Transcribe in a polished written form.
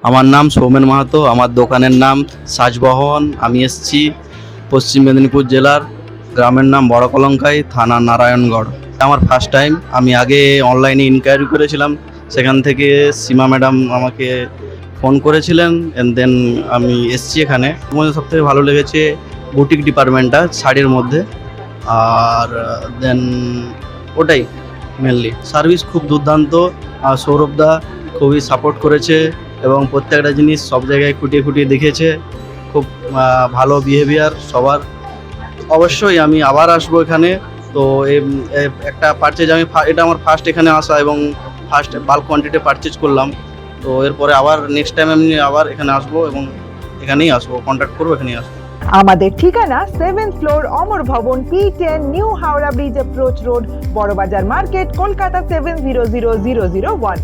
আমার নাম সৌমেন মাহাতো, আমার দোকানের নাম সাজবহন। আমি এসেছি পশ্চিম মেদিনীপুর জেলার, গ্রামের নাম বড় কলঙ্কাই, থানা নারায়ণগড়। আমার ফার্স্ট টাইম। আমি আগে অনলাইনে ইনকোয়ারি করেছিলাম, সেখান থেকে সীমা ম্যাডাম আমাকে ফোন করেছিলেন, অ্যান্ড দেন আমি এসেছি এখানে। মধ্যে সবথেকে ভালো লেগেছে বুটিক ডিপার্টমেন্টটা শাড়ির মধ্যে, আর দেন ওটাই মেনলি। সার্ভিস খুব দুর্দান্ত, আর সৌরভদা খুবই সাপোর্ট করেছে এবং প্রত্যেকটা জিনিস সব জায়গায় খুঁটিয়ে খুঁটিয়ে দেখেছে। খুব ভালো বিহেভিয়ার সবার। অবশ্যই আমি আবার আসবো এখানে। তো একটা পারচেজ আমি এটা আমার ফার্স্ট এখানে আসা এবং ফার্স্ট বাল্ক কোয়ান্টিটি পারচেজ করলাম। তো এরপরে আবার নেক্সট টাইম আমি আবার এখানে আসবো এবং এখানেই আসবো, কন্ট্যাক্ট করবো, এখানেই আসবো। আমাদের ঠিকানা 7th floor Amar Bhavan, P10, new Howrah bridge approach road, Burrabazar market, Kolkata 700001।